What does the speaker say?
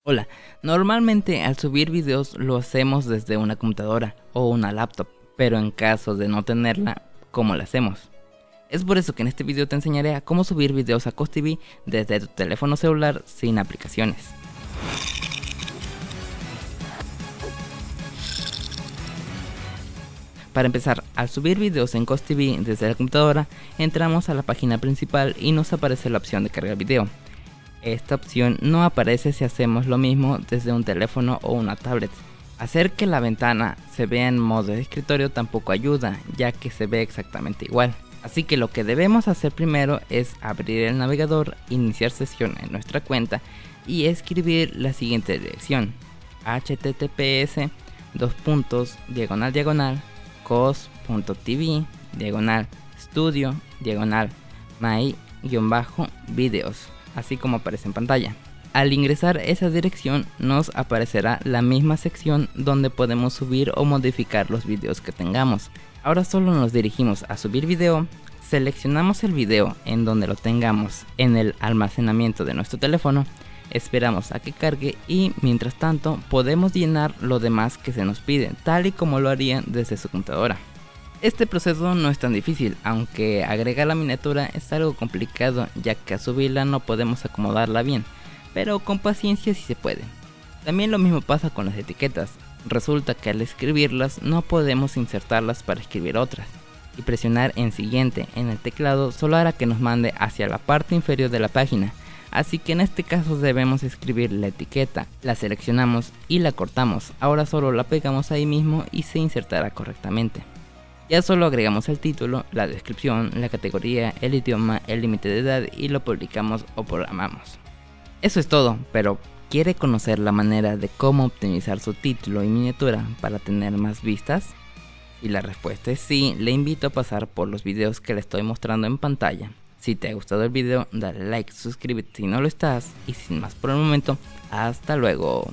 Hola, normalmente al subir videos lo hacemos desde una computadora o una laptop, pero en caso de no tenerla, ¿cómo lo hacemos? Es por eso que en este video te enseñaré a cómo subir videos a CostTV desde tu teléfono celular sin aplicaciones. Para empezar, al subir videos en CostTV desde la computadora, entramos a la página principal y nos aparece la opción de cargar video. Esta opción no aparece si hacemos lo mismo desde un teléfono o una tablet. Hacer que la ventana se vea en modo de escritorio tampoco ayuda, ya que se ve exactamente igual. Así que lo que debemos hacer primero es abrir el navegador, iniciar sesión en nuestra cuenta y escribir la siguiente dirección: https://cos.tv/studio/my-videos, así como aparece en pantalla. Al ingresar esa dirección nos aparecerá la misma sección donde podemos subir o modificar los videos que tengamos. Ahora solo nos dirigimos a subir video, seleccionamos el video en donde lo tengamos en el almacenamiento de nuestro teléfono, esperamos a que cargue y mientras tanto podemos llenar lo demás que se nos pide, tal y como lo harían desde su computadora. Este proceso no es tan difícil, aunque agregar la miniatura es algo complicado, ya que a subirla no podemos acomodarla bien, pero con paciencia sí se puede. También lo mismo pasa con las etiquetas. Resulta que al escribirlas no podemos insertarlas para escribir otras, y presionar en siguiente en el teclado solo hará que nos mande hacia la parte inferior de la página, así que en este caso debemos escribir la etiqueta, la seleccionamos y la cortamos. Ahora solo la pegamos ahí mismo y se insertará correctamente. Ya solo agregamos el título, la descripción, la categoría, el idioma, el límite de edad y lo publicamos o programamos. Eso es todo, pero ¿quiere conocer la manera de cómo optimizar su título y miniatura para tener más vistas? Si la respuesta es sí, le invito a pasar por los videos que le estoy mostrando en pantalla. Si te ha gustado el video, dale like, suscríbete si no lo estás y sin más por el momento, hasta luego.